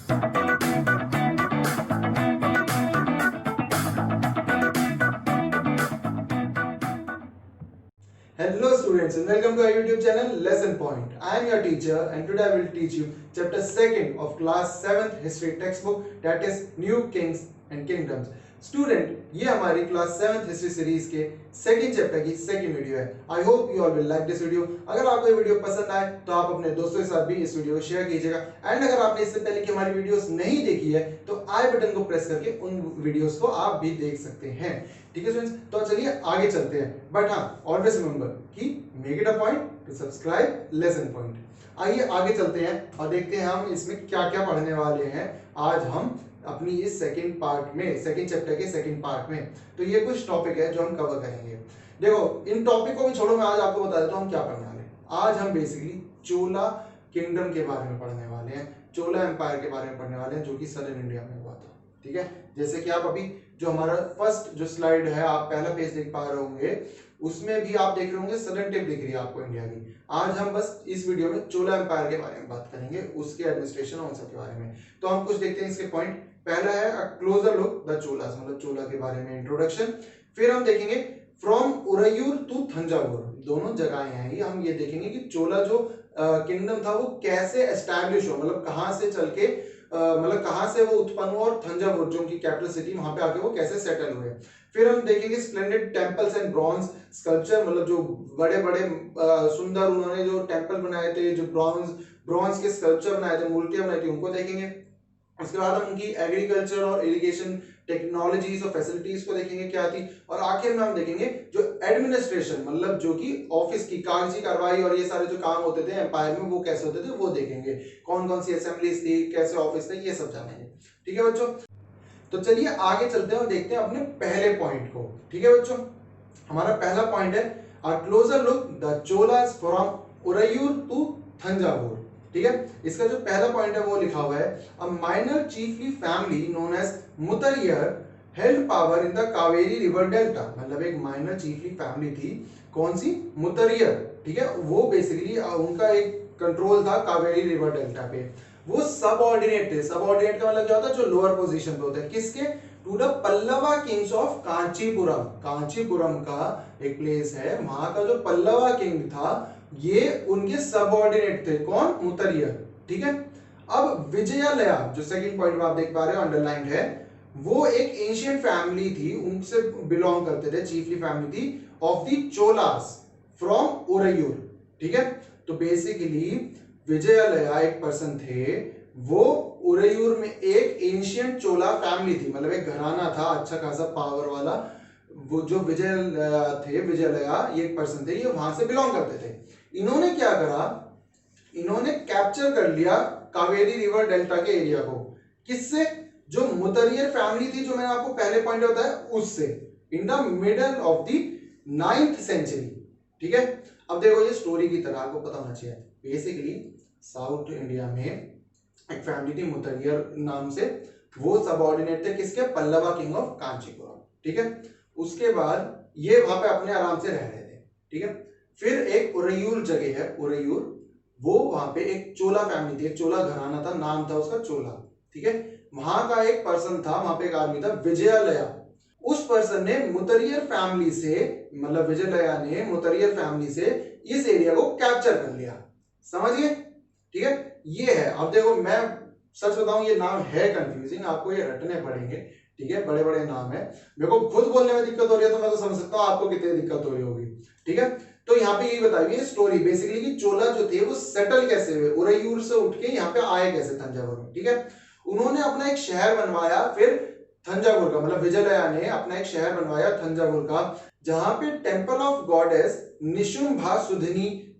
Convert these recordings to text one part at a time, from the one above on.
Hello students and welcome to our YouTube channel Lesson Point. I am your teacher and today I will teach you chapter 2nd of class 7th history textbook, that is New Kings and Kingdoms. Student, ये हमारी class 7th history series के second chapter की second video है. I hope you all will like this video. अगर आपको ये video पसंद आए तो आप अपने दोस्तों के साथ भी इस वीडियो को शेयर कीजिएगा. एंड अगर आपने इससे पहले की हमारी वीडियोस नहीं देखी है तो आई बटन को प्रेस करके उन वीडियोस को आप भी देख सकते हैं. ठीक है स्टूडेंट्स, तो चलिए आगे चलते हैं. बट हाँ, ऑलवेज रिमेंबर कि make it a point two subscribe lesson point. आइए आगे चलते हैं और देखते हैं हम इसमें क्या क्या पढ़ने वाले हैं आज हम अपनी इस सेकंड पार्ट में, सेकंड चैप्टर के सेकंड पार्ट में. तो ये कुछ टॉपिक है जो हम कवर करेंगे. देखो, इन टॉपिक को भी छोड़ो, मैं आज आपको बता देता हूँ हम क्या पढ़ने वाले हैं. आज हम बेसिकली चोला किंगडम के बारे में पढ़ने वाले हैं, चोला एम्पायर के बारे में पढ़ने वाले हैं जो कि सदर्न इंडिया में हुआ था. ठीक है, जैसे कि आप अभी जो हमारा फर्स्ट जो स्लाइड है, आप पहला पेज देख पा रहे होंगे, उसमें भी आप देख रहे होंगे सदर्न टिप दिख रही है आपको इंडिया की. आज हम बस इस वीडियो में चोला एम्पायर के बारे में बात करेंगे, उसके एडमिनिस्ट्रेशन और सब के बारे में. तो हम कुछ देखते हैं इसके पॉइंट. पहला है a closer look the Cholas, मतलब चोला के बारे में इंट्रोडक्शन. फिर हम देखेंगे फ्रॉम उरैयूर टू थंजावुर, दोनों जगहें हैं ये. हम ये देखेंगे कि चोला जो किंगडम था वो कैसे एस्टैब्लिश हो, मतलब कहां से चल के मतलब कहां से वो उत्पन्न हुआ, और थंजावुर जो उनकी कैपिटल सिटी, वहां पे आके वो कैसे सेटल हुए. फिर हम देखेंगे splendid temples and bronze sculpture, मतलब जो बड़े बड़े सुंदर उन्होंने जो टेंपल बनाए थे, जो ब्रॉन्ज के स्कल्पचर बनाए थे, मूर्तियां बनाई थी, उनको देखेंगे. उसके बाद हम उनकी एग्रीकल्चर और इरिगेशन टेक्नोलॉजीज और फैसिलिटीज को देखेंगे क्या थी. और आखिर में हम देखेंगे जो एडमिनिस्ट्रेशन, मतलब जो कि ऑफिस की कागजी कार्रवाई और ये सारे जो काम होते थे एम्पायर में वो कैसे होते थे वो देखेंगे. कौन कौन सी असेंबलीज थी, कैसे ऑफिस थे, ये सब जानेंगे. ठीक है बच्चों, तो चलिए आगे चलते हैं और देखते हैं अपने पहले पॉइंट को. ठीक है बच्चों, हमारा पहला पॉइंट है a closer look the Cholas from Uraiyur to Thanjavur. ठीक है, इसका जो पहला पॉइंट है वो लिखा हुआ है a minor chiefly family known as Muthuraiyar held power in the Kaveri river delta. मतलब एक माइनर चीफली फैमिली थी, कौन सी, मुतरियर. ठीक है, वो बेसिकली उनका एक कंट्रोल था कावेरी रिवर डेल्टा पे. वो सबऑर्डिनेट थे. सबऑर्डिनेट का मतलब क्या होता है, जो लोअर पोजीशन पे होते हैं. किसके, to the Pallava kings of Kanchipuram. Kanchipuram का एक प्लेस है, वहां का जो पल्लवा किंग था ये उनके सबऑर्डिनेट थे. कौन, मुतरियर. ठीक है, अब विजयालया जो सेकंड पॉइंट में आप देख पा रहे हो अंडरलाइंड है, वो एक एंशिएंट फैमिली थी, उनसे बिलोंग करते थे, चीफली फैमिली थी of the Cholas from Uraiyur. ठीक है, तो बेसिकली विजयालया एक पर्सन थे, वो उरैयूर में एक एंशिएंट चोला फैमिली थी, मतलब एक घराना था अच्छा खासा पावर वाला. वो जो विजयालया थे, विजयालया ये एक पर्सन थे, ये वहां से बिलोंग करते थे. इन्होंने क्या करा, इन्होंने कैप्चर कर लिया कावेरी रिवर डेल्टा के एरिया को. किससे, जो मुतरियर फैमिली थी, जो मैंने आपको पहले पॉइंट बताया उससे, in the middle of the 9th century. ठीक है, अब देखो ये स्टोरी की तरह आपको पता होना चाहिए. बेसिकली साउथ इंडिया में एक फैमिली थी मुतरियर नाम से, वो सबऑर्डिनेट थे किसके, पल्लवा किंग ऑफ कांचीपुरम. ठीक है, उसके बाद ये वहां पे अपने आराम से रह रहे थे. ठीक है, फिर एक उरैयूर जगह है, उरैयूर, वो वहां पे एक चोला फैमिली थी, एक चोला घराना था, नाम था उसका चोला. ठीक है, वहां का एक पर्सन था, वहां पे एक आदमी था विजयालया. उस पर्सन ने मुतरियर फैमिली से, मतलब विजयालया ने मुतरियर फैमिली से इस एरिया को कैप्चर कर लिया. समझ गए. ठीक है, ये है. अब देखो मैं सच बताऊं, ये नाम है कंफ्यूजिंग, आपको ये रटने पड़ेंगे. ठीक है, बड़े बड़े नाम है, मेरे को खुद बोलने में दिक्कत हो रही है तो मैं तो समझ सकता हूं आपको कितनी दिक्कत हो रही होगी. ठीक है, तो यहाँ पे यही बताइए स्टोरी बेसिकली कि चोला जो थे वो सेटल कैसे हुए, उरैयूर से उठ के यहाँ पे आए कैसे थंजावुर में. ठीक है, उन्होंने अपना एक शहर बनवाया, फिर थंजावुर का, मतलब विजयालया ने अपना एक शहर बनवाया थंजावुर का, जहां पे टेंपल ऑफ गॉडेस निशुंभा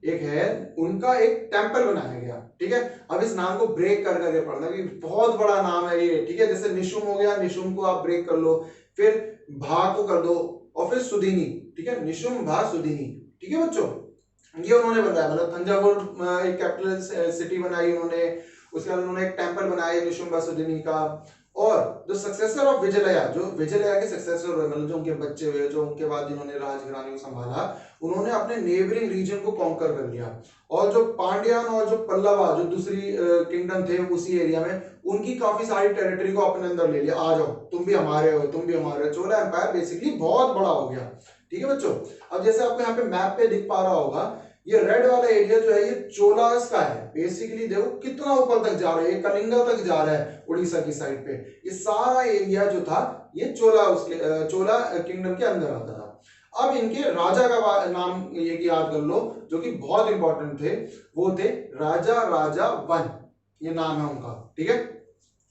एक है, उनका एक टेंपल बनाया गया. ठीक है, अब इस नाम को ब्रेक कर करके पढ़ना कि बहुत बड़ा नाम है ये. ठीक है, जैसे निशुम हो गया, निशुम को आप ब्रेक कर लो, फिर भा को कर दो, और फिर सुधिनी. ठीक है, निशुंभा सुधिनी. ठीक है बच्चों, ये उन्होंने बनाया, मतलब थंजावुर एक कैपिटल सिटी बनाई उन्होंने. उसके बाद उन्होंने एक टेंपल बनाया निशुंभा सुधिनी का. और जो सक्सेसर ऑफ विजयालया, जो विजयालया के सक्सेसर हुए, मतलब जो उनके बच्चे हुए, जो उनके बाद जिन्होंने राजघराने को संभाला, उन्होंने अपने नेबरिंग रीजन को कॉन्कर कर लिया, और जो पांड्यान और जो पल्लवा जो दूसरी किंगडम थे उसी एरिया में, उनकी काफी सारी टेरिटरी को अपने अंदर ले लिया। आ जाओ, तुम भी हमारे हो, तुम भी हमारे हो। चोला एम्पायर बेसिकली बहुत बड़ा हो गया। ठीक है बच्चों, अब जैसे आपको यहाँ पे मैप पे दिख पा रहा होगा, ये रेड वाला एरिया जो है ये चोलास का है। बेसिकली देखो कितना ऊपर तक जा रहा है, ये कलिंगा तक जा रहा है उड़ीसा की साइड पे। ये सारा एरिया जो था ये चोला किंगडम के अंदर आता था। अब इनके राजा का नाम ये याद कर लो, जो कि बहुत इंपॉर्टेंट थे, वो थे राजा राजा वन, ये नाम है उनका। ठीक है,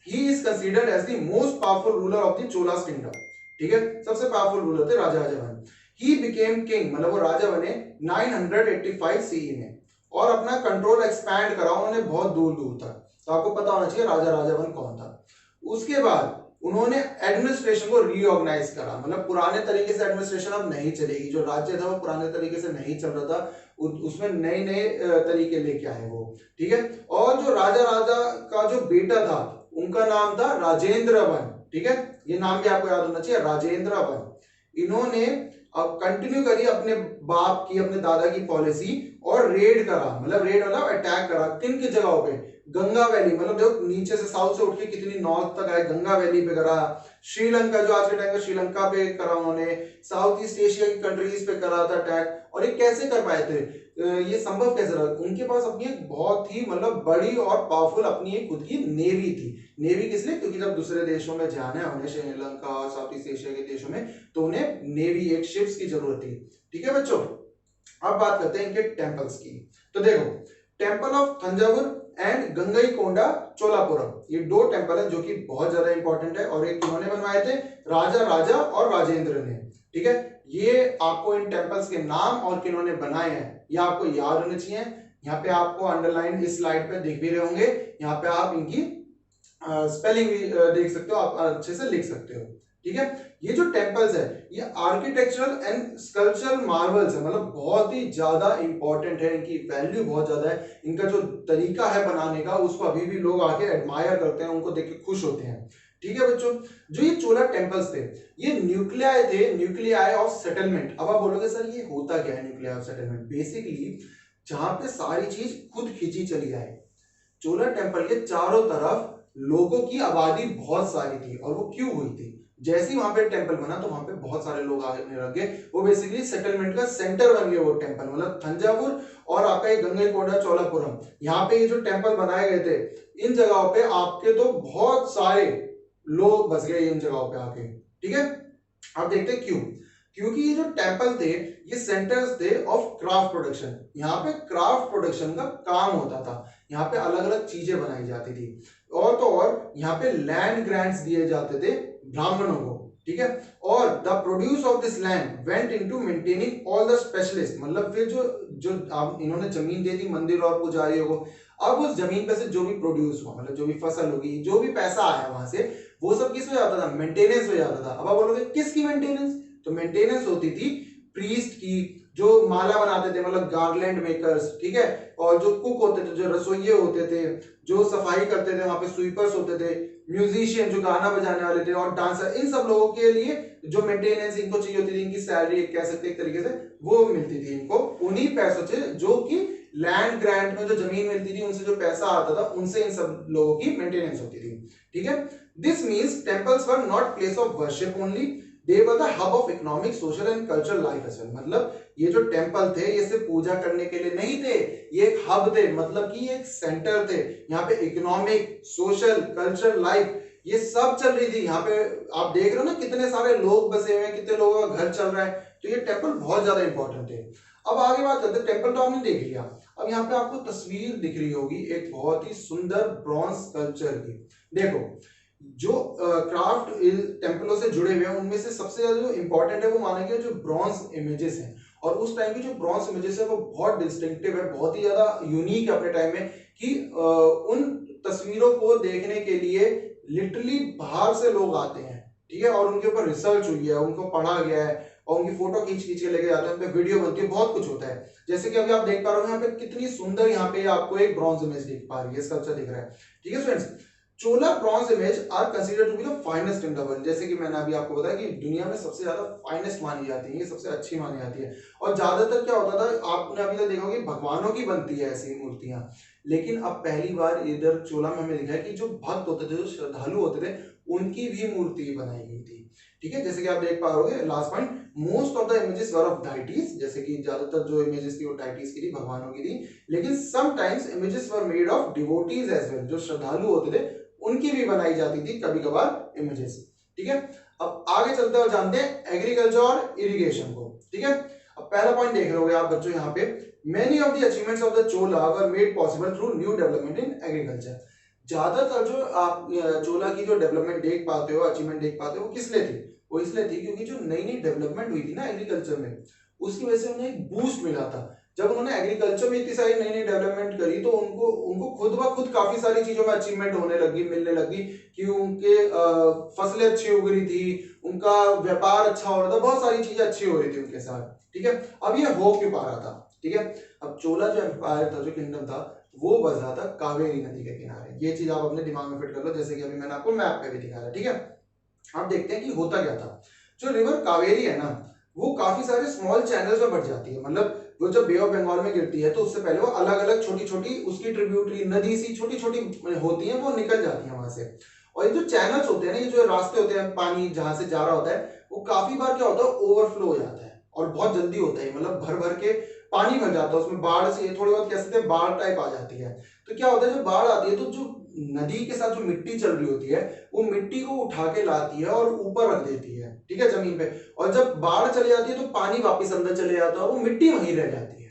he is considered as the most powerful ruler of the Cholas kingdom. ठीक है, सबसे पावरफुल रूलर थे Raja Raja one. He became king, मतलब वो राजा बने 985 सीई में, और अपना कंट्रोल एक्सपैंड करा उन्होंने बहुत दूर दूर तक। तो आपको पता होना चाहिए राजा राजा वन कौन था। उसके बाद उन्होंने एडमिनिस्ट्रेशन को रीऑर्गेनाइज करा, मतलब पुराने तरीके से एडमिनिस्ट्रेशन अब नहीं चलेगी, जो राज्य था वो पुराने तरीके से नहीं चल रहा था, उसमें नए नए तरीके लेके आए वो। ठीक है, और जो राजा राजा का जो बेटा था उनका नाम था राजेंद्र वन। ठीक है, ये नाम भी आपको याद होना चाहिए, राजेंद्र वन। इन्होंने अब कंटिन्यू करी अपने बाप की, अपने दादा की पॉलिसी, और रेड करा, मतलब रेड मतलब अटैक करा किन की जगहों पे, गंगा वैली, मतलब देखो नीचे से साउथ से उठ के कितनी नॉर्थ तक आए, गंगा वैली पे करा, श्रीलंका जो आज के टाइम का श्रीलंका पे करा उन्होंने, साउथ ईस्ट एशिया की कंट्रीज पे करा था अटैक। और ये कैसे कर पाए थे, ये संभव कैसे रहा, उनके पास अपनी एक बहुत ही मतलब बड़ी और पावरफुल अपनी एक खुद की नेवी थी। नेवी किस लिए, क्योंकि जब दूसरे देशों में जाना है उन्हें, श्रीलंका और साउथ ईस्ट एशिया के देशों में, तो उन्हें नेवी एक शिप्स की जरूरत थी। ठीक है बच्चों, अब बात करते हैं इनके टेम्पल्स की। तो देखो, temple of Thanjavur and Gangaikonda Cholapuram, ये दो टेम्पल है जो कि बहुत ज्यादा इंपॉर्टेंट है, और एक किन्होंने बनवाए थे, राजा राजा और राजेंद्र ने। ठीक है, ये आपको इन टेम्पल्स के नाम और किन्होंने बनाए हैं ये आपको याद होने चाहिए। यहाँ पे आपको अंडरलाइन इस स्लाइड पे दिख भी रहे होंगे, यहाँ पे आप इनकी स्पेलिंग भी देख सकते हो, आप अच्छे से लिख सकते हो। ठीक है, ये जो टेम्पल्स है ये आर्किटेक्चरल एंड स्कल्पचरल मार्वल्स है, मतलब बहुत ही ज्यादा इंपॉर्टेंट है, इनकी वैल्यू बहुत ज्यादा है, इनका जो तरीका है बनाने का उसको अभी भी लोग आके एडमायर करते हैं, उनको देख के खुश होते हैं। ठीक है बच्चों, जो ये चोला टेम्पल्स थे ये न्यूक्लियाई थे, न्यूक्लियाई ऑफ सेटलमेंट। अब आप बोलोगे सर ये होता क्या है न्यूक्लियाई ऑफ सेटलमेंट, बेसिकली जहां पे सारी चीज खुद खींची चली आए। चोला टेम्पल के चारों तरफ लोगों की आबादी बहुत सारी थी, और वो क्यों हुई थी, जैसे ही वहां पे टेंपल बना तो वहां पे बहुत सारे लोग आने लगे, वो बेसिकली सेटलमेंट का सेंटर बन गया वो टेंपल, मतलब तंजावुर और आपका ये गंगईकोंडा चोलापुरम, यहाँ पे ये जो टेंपल बनाए गए थे इन जगहों पे आपके तो बहुत सारे लोग बस गए इन जगहों पे आके। ठीक है, अब देखते क्यों, क्योंकि ये जो टेंपल थे ये सेंटर्स थे ऑफ क्राफ्ट प्रोडक्शन, यहाँ पे क्राफ्ट प्रोडक्शन का काम होता था, यहाँ पे अलग अलग चीजें बनाई जाती थी, और तो और यहाँ पे लैंड ग्रांट्स दिए जाते थे ब्राह्मणों को। ठीक है, और the produce of this land went into maintaining all the specialist, मतलब फिर जो जो इन्होंने जमीन दे दी मंदिर और पुजारियों को, अब उस जमीन पे से जो भी प्रोड्यूस हुआ, मतलब जो भी फसल होगी, जो भी पैसा आया वहां से, वो सब किस हो जाता था, मेंटेनेंस हो जाता था। अब आप बोलोगे किसकी मेंटेनेंस, तो मेंटेनेंस होती थी प्रीस्ट की, जो माला बनाते थे, मतलब गार्लैंड मेकर्स। ठीक है, और जो कुक होते थे, जो रसोइये होते थे, जो सफाई करते थे, वहां पे स्वीपर्स होते थे, म्यूजिशियन जो गाना बजाने वाले थे, और डांसर, इन सब लोगों के लिए जो मेंटेनेंस इनको चाहिए होती थी, इनकी सैलरी कह सकते एक तरीके से वो मिलती थी इनको उन्हीं पैसों से, जो कि लैंड ग्रांट में जो जमीन मिलती थी उनसे जो पैसा आता था, उनसे इन सब लोगों की मेंटेनेंस होती थी। ठीक है, this means temples were not place of worship only, they were the hub of economic, social and cultural life as well। मतलब ये जो टेंपल थे ये सिर्फ पूजा करने के लिए नहीं थे, ये एक हब थे, मतलब कि एक सेंटर थे, यहाँ पे इकोनॉमिक, सोशल, कल्चरल लाइफ ये सब चल रही थी। यहाँ पे आप देख रहे हो ना कितने सारे लोग बसे हुए हैं, कितने लोगों का घर चल रहा है, तो ये टेंपल बहुत ज्यादा इंपॉर्टेंट थे। अब आगे बात करते हैं, टेंपल तो आपने देख लिया, अब यहाँ पे आपको तस्वीर दिख रही होगी एक बहुत ही सुंदर ब्रॉन्ज स्कल्पचर की। देखो जो क्राफ्ट टेम्पलों से जुड़े हुए हैं उनमें से सबसे ज्यादा जो इंपॉर्टेंट है वो माना गया जो ब्रॉन्ज इमेजेस हैं, और उस टाइम की जो ब्रॉन्ज इमेजेस है वो बहुत डिस्टिंक्टिव है, बहुत ही ज्यादा यूनिक है अपने टाइम में, कि उन तस्वीरों को देखने के लिए लिटरली बाहर से लोग आते हैं। ठीक है, और उनके ऊपर रिसर्च हुई है, उनको पढ़ा गया है, और उनकी फोटो खींच खींच के लेके जाते हैं, उन पे वीडियो बनती है, बहुत कुछ होता है। जैसे कि अभी आप देख पा रहे हो यहाँ पे कितनी सुंदर यहाँ पे आपको एक ब्रॉन्ज इमेज दिख पा रही है, स्कल्पचर दिख रहा है। ठीक है friends, Chola bronze image are considered to be the finest in the world. जैसे कि मैंने अभी आपको बताया कि दुनिया में सबसे ज्यादा फाइनेस्ट मानी जाती है, ये सबसे अच्छी मानी जाती है। और ज्यादातर क्या होता था, आपने अभी तक देखा होगा कि भगवानों की बनती है ऐसी मूर्तियां, लेकिन अब पहली बार इधर चोला में हमें दिखा है कि जो भक्त होते थे, जो श्रद्धालु होते थे, उनकी भी मूर्ति बनाई गई थी। ठीक है, जैसे कि आप देख पा रहे हो last point, most of the images were of deities, जैसे कि ज्यादातर जो इमेजेस थी वो डाइटीज की थी, भगवानों की थी, लेकिन sometimes images were made of devotees as well, जो श्रद्धालु होते थे उनकी भी बनाई जाती थी कभी कभार इमेजेस। ठीक है, अब आगे चलते हुए जानते हैं एग्रीकल्चर और इरिगेशन को। ठीक है, अब पहला पॉइंट देख रहे आप बच्चों यहाँ पे, many of the achievements of the Chola were made possible through new development in agriculture. ज्यादातर जो आप चोला की जो डेवलपमेंट देख पाते हो, अचीवमेंट देख पाते हो, वो किस लिए थी? वो इसलिए थी क्योंकि जो नई नई डेवलपमेंट हुई थी ना एग्रीकल्चर में, उसकी वजह से उन्हें एक बूस्ट मिला था। जब उन्होंने एग्रीकल्चर में इतनी सारी नई नई डेवलपमेंट करी तो उनको खुद ब खुद काफी सारी चीजों में अचीवमेंट होने लगी, मिलने लगी, कि उनके फसलें अच्छी उग रही थी, उनका व्यापार अच्छा हो रहा था, बहुत सारी चीजें अच्छी हो रही थी उनके साथ। ठीक है, अब ये हो क्यों पा रहा था? ठीक है, अब चोला जो एम्पायर था, जो किंगडम था, वो बस रहा था कावेरी नदी के किनारे। ये चीज आप अपने दिमाग में फिट कर लो, जैसे कि अभी मैंने आपको मैप पे भी दिखाया। ठीक है, आप देखते हैं कि होता क्या था। जो रिवर कावेरी है ना, वो काफी सारे स्मॉल चैनल्स में बढ़ जाती है। मतलब वो जब बे ऑफ बंगाल में गिरती है तो उससे पहले वो अलग अलग छोटी छोटी उसकी ट्रिब्यूटरी नदी सी छोटी छोटी होती है, वो निकल जाती है वहां से। और ये जो चैनल्स होते हैं ना, ये जो रास्ते होते हैं पानी जहां से जा रहा होता है, वो काफी बार क्या होता है, ओवरफ्लो हो जाता है और बहुत जल्दी होता है, मतलब भर भर के पानी भर जाता है उसमें, बाढ़ से थोड़ी बहुत कह सकते हैं बाढ़ टाइप आ जाती है। तो क्या होता है, जब बाढ़ आती है तो जो नदी के साथ जो मिट्टी चल रही होती है, वो मिट्टी को उठा के लाती है और ऊपर रख देती है, ठीक है, जमीन पे। और जब बाढ़ चली जाती है तो पानी वापस अंदर चले जाता है और वो मिट्टी वहीं रह जाती है।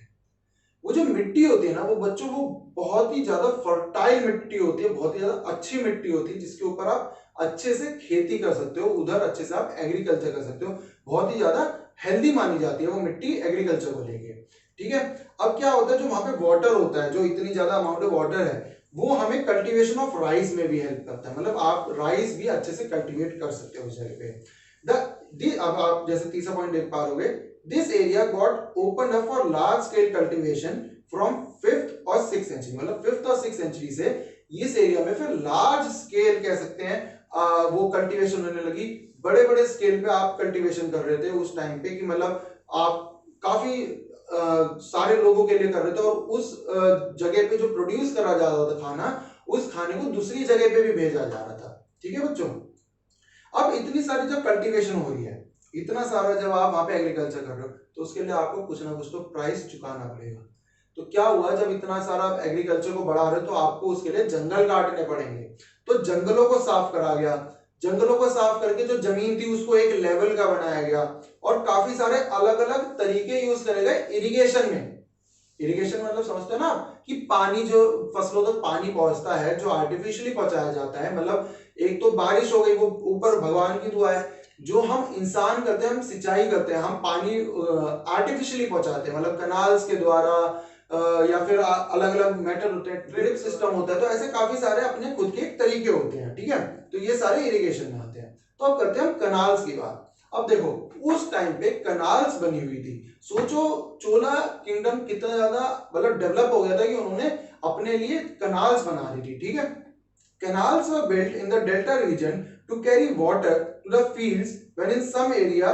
वो जो मिट्टी होती है ना, वो बच्चों को बहुत ही ज्यादा फर्टाइल मिट्टी होती है, बहुत ही ज्यादा अच्छी मिट्टी होती है, जिसके ऊपर आप अच्छे से खेती कर सकते हो, उधर अच्छे से आप एग्रीकल्चर कर सकते हो। बहुत ही ज्यादा हेल्दी मानी जाती है वो मिट्टी एग्रीकल्चर को लेके। ठीक है, अब क्या होता है, जो वहां पे वाटर होता है, जो इतनी ज्यादा अमाउंट ऑफ वाटर है, वो हमें कल्टीवेशन ऑफ राइस में भी हेल्प करता है। मतलब आप राइस भी अच्छे से कल्टीवेट कर सकते हो उस जगह पे। अब आप जैसे तीसरा पॉइंट देख पा रहे, this area got open up for large scale cultivation from 5th और 6th सेंचुरी। मतलब 5th और 6th सेंचुरी से इस एरिया में फिर लार्ज स्केल कह सकते हैं वो कल्टीवेशन होने लगी। बड़े बड़े स्केल पे आप कल्टीवेशन कर रहे थे उस टाइम पे, कि मतलब आप काफी सारे लोगों के लिए कर रहे थे, और उस जगह पे जो प्रोड्यूस करा जा रहा था खाना, उस खाने को दूसरी जगह पे भी भेजा जा रहा था। ठीक है बच्चों, अब इतनी सारी जब कल्टीवेशन हो रही है, इतना सारा जब आप वहां पे एग्रीकल्चर कर रहे हो, तो उसके लिए आपको कुछ ना कुछ तो प्राइस चुकाना पड़ेगा। तो क्या हुआ, जब इतना सारा एग्रीकल्चर को बढ़ा रहे हो तो आपको उसके लिए जंगल काटने पड़ेंगे। तो जंगलों को साफ करा गया, जंगलों को साफ करके जो जमीन थी उसको एक लेवल का बनाया गया, और काफी सारे अलग अलग तरीके यूज करे गए इरिगेशन में। इरिगेशन मतलब समझते हो ना, कि पानी जो फसलों तक पानी पहुंचता है, जो आर्टिफिशियली पहुंचाया जाता है। मतलब एक तो बारिश हो गई, वो ऊपर भगवान की दुआ है। जो हम इंसान करते हैं, हम सिंचाई करते हैं, हम पानी आर्टिफिशियली पहुंचाते हैं, मतलब कनाल्स के द्वारा, या फिर अलग अलग मेथड होते हैं, ड्रिप सिस्टम होता है। तो ऐसे काफी सारे अपने खुद के तरीके होते हैं। ठीक है, तो ये सारे इरिगेशन में आते हैं। तो अब करते हैं हम कनाल्स की बात। अब देखो, उस टाइम पे कनाल्स बनी हुई थी। सोचो चोला किंगडम कितना ज्यादा मतलब डेवलप हो गया था कि उन्होंने अपने लिए कनाल्स बना ली थी। ठीक है, canals were built in the delta region to carry water to the fields when in some area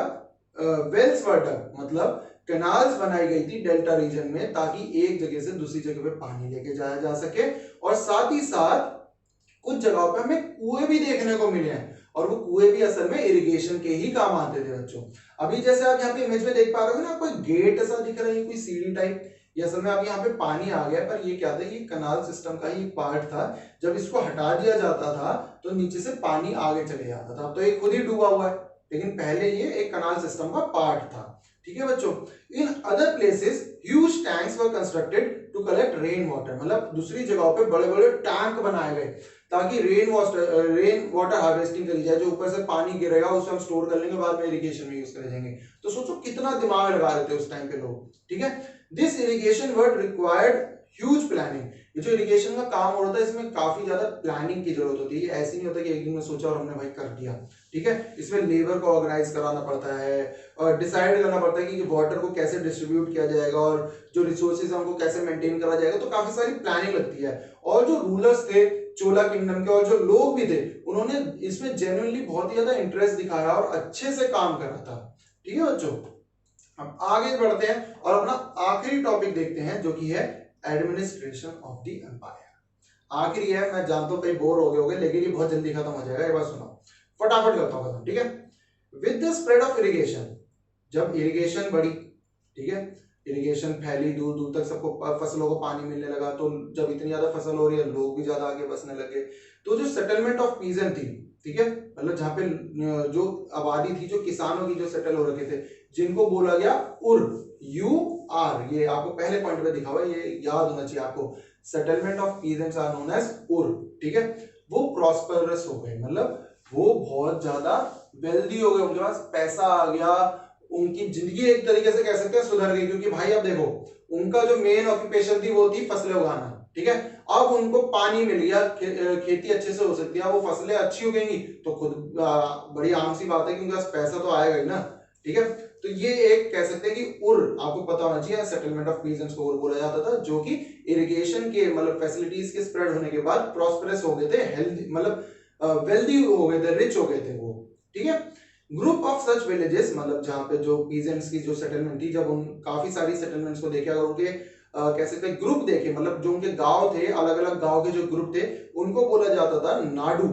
wells were dug। मतलब कैनाल्स बनाई गई थी डेल्टा रीजन में, ताकि एक जगह से दूसरी जगह पे पानी लेके जाया जा सके। और साथ ही साथ कुछ जगहों पे हमें कुएं भी देखने को मिले हैं, और वो कुएं भी असल में इरिगेशन के ही काम आते थे बच्चों। अभी जैसे आप यहाँ पे इमेज में देख पा रहे हो ना, कोई गेट ऐसा दिख रहा है, कोई सीढ़ी टाइप, ये असल में अब यहाँ पे पानी आ गया, पर ये क्या था, ये कनाल सिस्टम का ही पार्ट था। जब इसको हटा दिया जाता था तो नीचे से पानी आगे चले जाता था। तो ये खुद ही डूबा हुआ है, लेकिन पहले ये एक कनाल सिस्टम का पार्ट था। ठीक है बच्चों, in other places huge tanks were constructed to collect rain water. मतलब दूसरी जगहों पे बड़े बड़े टैंक बनाए गए ताकि रेन वाटर हार्वेस्टिंग करी जाए। जो ऊपर से पानी गिरेगा उसे हम स्टोर कर लेंगे, बाद में इरिगेशन में यूज कर जाएंगे। तो सोचो कितना दिमाग लगा रहे थे उस टाइम पे लोग। ठीक है, this irrigation work required huge planning. ये जो इरिगेशन का काम हो रहा था, इसमें काफी ज्यादा प्लानिंग की जरूरत होती है। ऐसे नहीं होता कि एक दिन में सोचा और हमने भाई कर दिया। ठीक है, इसमें लेबर को ऑर्गेनाइज कराना पड़ता है, और डिसाइड करना पड़ता है कि वाटर को कैसे डिस्ट्रीब्यूट किया जाएगा, और जो रिसोर्सेज है उनको कैसे मेंटेन करा जाएगा। तो काफी सारी प्लानिंग लगती है। और जो रूलर्स थे, चोला किंगडम के और जो लोग भी थे उन्होंने इसमें जेन्युइनली बहुत ही ज्यादा इंटरेस्ट दिखाया और अच्छे से काम करा था। ठीक है बच्चों, अब आगे बढ़ते हैं और अपना आखिरी टॉपिक देखते हैं जो कि है एडमिनिस्ट्रेशन ऑफ द एम्पायर। आखिरी है, मैं जानता हूं कहीं बोर हो गए होगे लेकिन ये बहुत जल्दी खत्म हो जाएगा, ये बात सुनो, फटाफट करता हूं खत्म। ठीक है, with the spread of irrigation, जब इरिगेशन बढ़ी, ठीक है, इरिगेशन फैली दूर दूर तक, सबको फसलों को पानी मिलने लगा, तो जब इतनी ज्यादा फसल हो रही है लोग भी ज्यादा आगे बसने लगे, तो जो सेटलमेंट ऑफ पीजेंट थी, ठीक है, मतलब जहाँ पे जो आबादी थी, जो किसानों की जो सेटल हो रखे थे, जिनको बोला गया उर, यू आर, ये आपको पहले पॉइंट पे दिखा हुआ है, ये याद होना चाहिए आपको, settlement of peasants are known as ur. ठीक है, वो प्रॉस्परस हो गए, मतलब वो बहुत ज्यादा वेल्दी हो गए, उनके पास पैसा आ गया, उनकी जिंदगी एक तरीके से कह सकते हैं सुधर गई, क्योंकि भाई अब देखो उनका जो मेन ऑक्यूपेशन थी वो थी फसलें उगाना। ठीक है, अब उनको पानी मिल गया, खेती अच्छे से हो सकती है, वो फसलें अच्छी उगेंगी तो खुद बड़ी आम सी बात है कि उनके पास पैसा तो आएगा ही ना। ठीक है, तो ये एक कह सकते हैं कि उर, आपको पता होना चाहिए सेटलमेंट ऑफ पीजेंट्स को उर बोला जाता था, जो कि इरिगेशन के मतलब फैसिलिटीज के स्प्रेड होने के बाद प्रॉस्परस हो गए थे, हेल्दी मतलब वेल्दी हो गए थे, रिच हो गए थे वो। ठीक है, ग्रुप ऑफ सच विलेजेस, मतलब जहां पे जो पीजेंट्स की जो सेटलमेंट थी, जब उन काफी सारी सेटलमेंट्स को देखे, अगर उनके कह सकते हैं ग्रुप देखे, मतलब जो उनके गांव थे, अलग अलग गांव के जो ग्रुप थे, उनको बोला जाता था नाडू,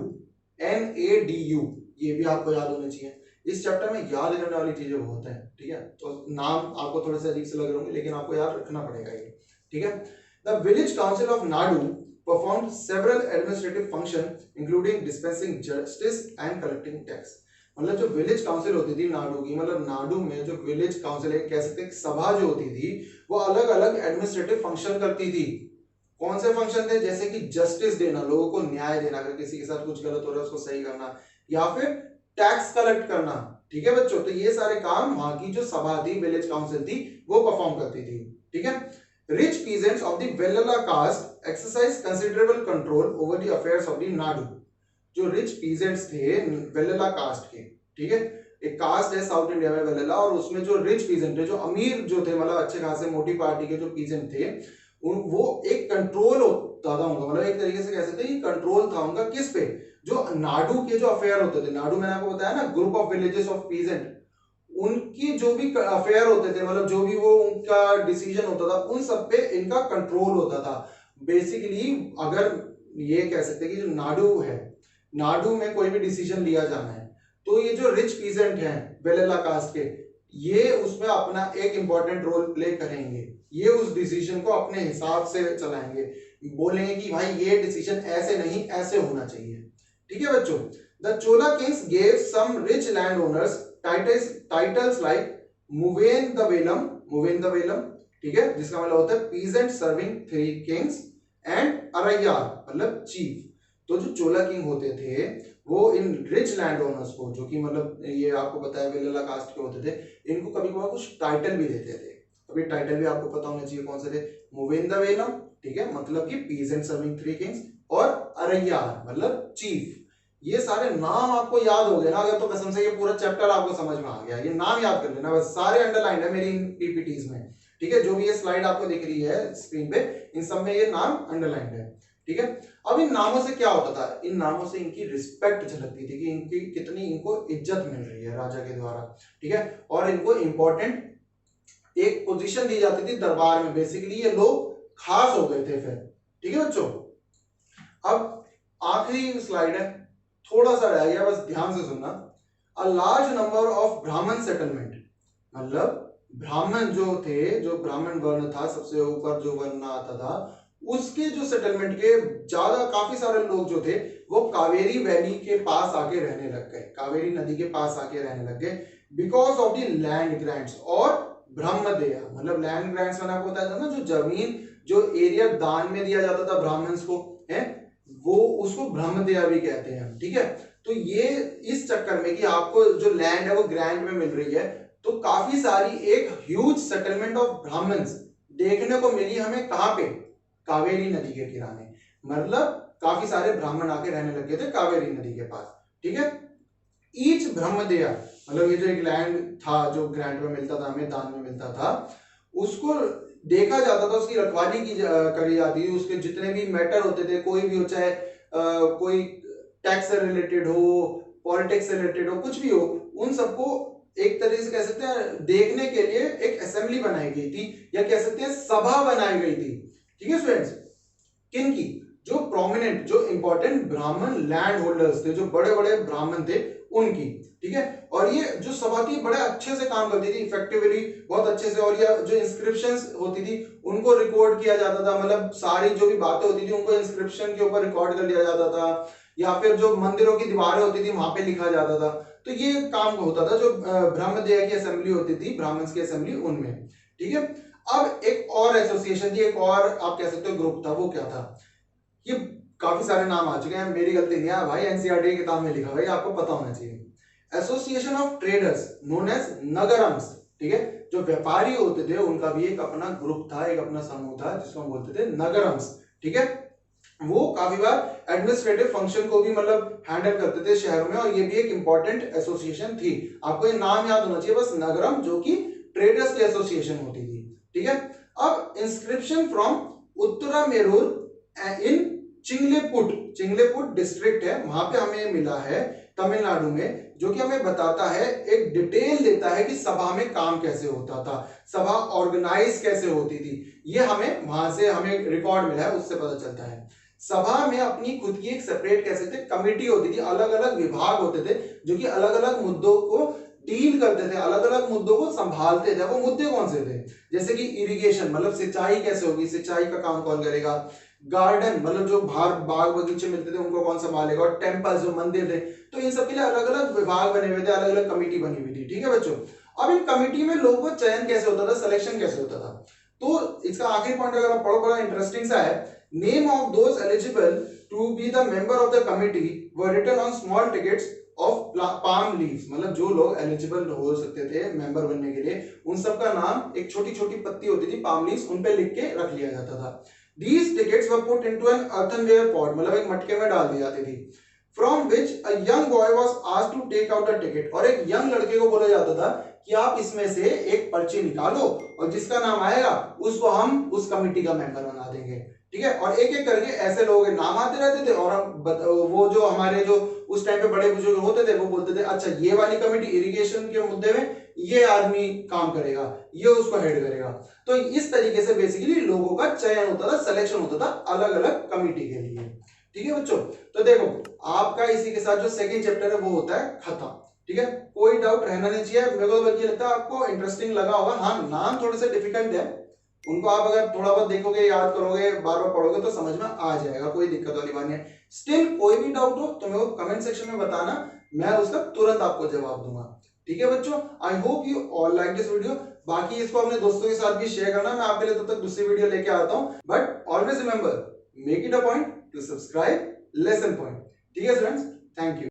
NADU। ये भी आपको याद होना चाहिए, इस चैप्टर में याद करने वाली चीजें बहुत है। ठीक है, तो नाम आपको थोड़े से अजीब से लग रहे होंगे लेकिन आपको याद रखना पड़ेगा ये। ठीक है, the village council of Nadu performed several administrative functions including dispensing justice and collecting tax। मतलब जो विलेज काउंसिल होती थी नाडू की, मतलब नाडू में जो विलेज काउंसिल कह सकते हैं सभा जो होती थी, वो अलग अलग एडमिनिस्ट्रेटिव फंक्शन करती थी। कौन से फंक्शन थे? जैसे कि जस्टिस देना, लोगों को न्याय देना, अगर किसी के साथ कुछ गलत हो रहा है उसको सही करना, या फिर टैक्स कलेक्ट करना। ठीक है बच्चों, तो ये सारे काम वहां की जो सभा थी, विलेज काउंसिल थी, वो परफॉर्म करती थी। ठीक है, rich peasants of the Vellala caste exercise considerable control over the affairs of the nadu. जो रिच पीजेंट्स थे वेल्ला कास्ट के, ठीक है, एक कास्ट है साउथ इंडिया में वेल्ला, और उसमें जो रिच पीजेंट थे, जो अमीर जो थे, मतलब अच्छे खासे मोटी पार्टी के जो पीजेंट थे, वो एक कंट्रोल होता था उनका, मतलब एक तरीके से कह सकते हैं कंट्रोल था उनका किस पे? जो नाडू के जो अफेयर होते थे, नाडू मैंने आपको बताया ना, group of villages of peasant, उनकी जो भी अफेयर होते थे, मतलब जो भी वो उनका डिसीजन होता था, उन सब पे इनका कंट्रोल होता था। बेसिकली अगर ये कह सकते हैं कि जो नाडू है, नाडू में कोई भी डिसीजन लिया जाना है, तो ये जो रिच पीजेंट हैं वेलेला कास्ट के, ये उसमें अपना एक इंपॉर्टेंट रोल प्ले करेंगे। ये उस डिसीजन को अपने हिसाब से चलाएंगे, बोलेंगे कि भाई ये डिसीजन ऐसे नहीं, ऐसे होना चाहिए। ठीक है बच्चों, the Chola kings gave some rich land owners titles like Muvendavelan, ठीक है, जिसका मतलब होता है peasant serving 3 kings, and Araiyar मतलब चीफ। तो जो चोला किंग होते थे वो इन रिच लैंड ओनर्स को, जो कि मतलब ये आपको बताया वेलेला कास्ट के होते थे, इनको कभी कभार कुछ टाइटल भी देते थे। अभी टाइटल भी आपको पता होना चाहिए कौन से थे, मुवेन द वेलम, ठीक है, मतलब कि पीजेंट सर्विंग 3 किंग्स, और अरैयार मतलब चीफ। ये सारे नाम आपको याद हो गए ना, अगर तो कसम से ये पूरा चैप्टर आपको समझ में आ गया, ये नाम याद कर लेना बस, सारे अंडरलाइन है मेरी पीपीटीज में। ठीक है, जो भी ये स्लाइड आपको दिख रही है स्क्रीन पे, इन सब में ये नाम अंडरलाइन है। ठीक है, अब इन नामों से क्या होता था? इन नामों से इनकी रिस्पेक्ट झलकती थी कि इनकी कितनी इनको इज्जत मिल रही है राजा के द्वारा। ठीक है, और इनको इंपॉर्टेंट एक पोजीशन दी जाती थी दरबार में, बेसिकली ये लोग खास हो गए थे फिर। ठीक है बच्चों, अब आखिरी स्लाइड है, थोड़ा सा रह गया, बस ध्यान से सुनना। अ लार्ज नंबर ऑफ ब्राह्मण सेटलमेंट, मतलब ब्राह्मण जो थे, जो ब्राह्मण वर्ण था, सबसे ऊपर जो वर्ण आता था, उसके जो सेटलमेंट के ज्यादा काफी सारे लोग जो थे वो कावेरी वैली के पास आके रहने लग गए, कावेरी नदी के पास आके रहने लग गए, because of the land grants और ब्रह्मदेया। मतलब लैंड ग्रांट्स मैंने आपको बताया था ना, जो जमीन, जो एरिया दान में दिया जाता था ब्राह्मण्स को, है वो, उसको ब्रह्मदेया भी कहते हैं। ठीक है, तो ये इस चक्कर में कि आपको जो लैंड है वो ग्रांट में मिल रही है, तो काफी सारी एक ह्यूज सेटलमेंट ऑफ ब्राह्मण्स देखने को मिली हमें, कहां पे? कावेरी नदी के किनारे, मतलब काफी सारे ब्राह्मण आके रहने लगे थे कावेरी नदी के पास। ठीक है, ईच ब्रह्मदेया, मतलब ये जो एक लैंड था जो ग्रांट में मिलता था, हमें दान में मिलता था, उसको देखा जाता था, उसकी रखवाली की करी जाती थी, उसके जितने भी मैटर होते थे, कोई भी हो, चाहे कोई टैक्स से रिलेटेड हो, पॉलिटिक्स से रिलेटेड हो, कुछ भी हो, उन सबको एक तरीके से कह सकते हैं देखने के लिए एक असेंबली बनाई गई थी, या कह सकते हैं सभा बनाई गई थी। ठीक है स्टूडेंट्स, किन की? जो प्रोमिनेंट, जो इंपॉर्टेंट ब्राह्मण लैंड होल्डर्स थे, जो बड़े बड़े ब्राह्मण थे, उनकी। ठीक है, और ये जो सभा थी बड़े अच्छे से काम करती थी, इफेक्टिवली, बहुत अच्छे से। और ये जो इंस्क्रिप्शंस होती थी उनको रिकॉर्ड किया जाता था, मतलब सारी जो भी बातें होती थी उनको इंस्क्रिप्शन के ऊपर रिकॉर्ड कर लिया जाता था, या फिर जो मंदिरों की दीवारें होती थी वहां पे लिखा जाता था। तो ये काम होता था जो ब्रह्मदेव की असेंबली होती थी, ब्राह्मण्स की असेंबली, उनमें। ठीक है, अब एक और एसोसिएशन थी, एक और आप कह सकते हो ग्रुप था। वो क्या था? ये काफी सारे नाम आ चुके हैं, मेरी गलती नहीं है भाई, एनसीईआरटी की किताब में लिखा हुआ है, आपको पता होना चाहिए। Association of traders known as nagarams. ठीक है, जो व्यापारी होते थे उनका भी एक अपना ग्रुप था, एक अपना समूह था, जिसको हम बोलते थे नगरम्स। ठीक है, वो काफी बार एडमिनिस्ट्रेटिव फंक्शन को भी मतलब हैंडल करते थे शहरों में, और ये भी एक इंपॉर्टेंट एसोसिएशन थी। आपको ये नाम याद होना चाहिए बस, नगरम, जो कि ट्रेडर्स की एसोसिएशन होती थी। ठीक है, अब इंस्क्रिप्शन फ्रॉम उत्तरामेरूर इन चिंगलेपुट, चिंगलेपुट डिस्ट्रिक्ट है, वहां पे हमें मिला है तमिलनाडु में, जो कि हमें बताता है, एक डिटेल देता है कि सभा में काम कैसे होता था, सभा ऑर्गेनाइज कैसे होती थी। ये हमें वहां से हमें रिकॉर्ड मिला है, उससे पता चलता है। सभा में अपनी खुद की एक सेपरेट कह सकते कमिटी होती थी, अलग अलग विभाग होते थे जो कि अलग अलग मुद्दों को डील करते थे, अलग अलग मुद्दों को संभालते थे। वो मुद्दे कौन से थे? जैसे कि इरिगेशन, मतलब सिंचाई कैसे होगी, सिंचाई का काम कौन करेगा। गार्डन, मतलब जो बाहर बाग बगीचे मिलते थे उनको कौन संभालेगा। और टेम्पल्स, जो मंदिर थे, तो इन सब के लिए अलग अलग विभाग बने हुए थे, अलग अलग कमेटी बनी हुई थी। ठीक है बच्चों, अब इन कमेटी में लोगों का चयन कैसे होता था, सिलेक्शन कैसे होता था? तो इसका आखिरी पॉइंट अगर आप पढ़ो, बड़ा इंटरेस्टिंग सा है। Name of those eligible to be the member of the committee were written on small tickets of palm leaves, मतलब जो लोग एलिजिबल हो सकते थे मेंबर बनने के लिए, उन सब का नाम एक छोटी छोटी पत्ती होती थी, पाम लीव्स, उन पे लिख के रख लिया जाता था। These tickets were put into an earthenware pot, मतलब एक मटके में डाल दी जाती थी, from which a young boy was asked to take out a ticket, और एक यंग लड़के को बोला जाता था कि आप इसमें से एक पर्ची निकालो, और जिसका नाम आएगा उसको हम उस कमेटी का मेंबर बना देंगे। ठीक है, और एक एक करके ऐसे लोगों के नाम आते रहते थे, और हम वो जो हमारे जो उस टाइम पे बड़े बुजुर्ग होते थे वो बोलते थे, अच्छा ये वाली कमेटी इरिगेशन के मुद्दे में ये आदमी काम करेगा, ये उसको हेड करेगा। तो इस तरीके से बेसिकली लोगों का चयन होता था, सिलेक्शन होता था अलग अलग कमेटी के लिए। ठीक है बच्चों, तो देखो आपका इसी के साथ जो सेकंड चैप्टर है वो होता है खत्म। ठीक है, कोई डाउट रहना नहीं चाहिए। मेरे को बल्कि लगता है आपको इंटरेस्टिंग लगा होगा। हाँ, नाम थोड़े से डिफिकल्ट है, उनको आप अगर थोड़ा बहुत देखोगे, याद करोगे, बार बार पढ़ोगे तो समझ में आ जाएगा, कोई दिक्कत वाली बात नहीं है। स्टिल कोई भी डाउट हो तो मेरे को कमेंट सेक्शन में बताना, मैं उसका तुरंत आपको जवाब दूंगा। ठीक है बच्चों, I hope you all like this video. बाकी इसको अपने दोस्तों के साथ भी शेयर करना, मैं आपके लिए तब तक दूसरी वीडियो लेके आता हूं। But always remember, make it a point two subscribe lesson point. ठीक है स्टूडेंट्स, थैंक यू।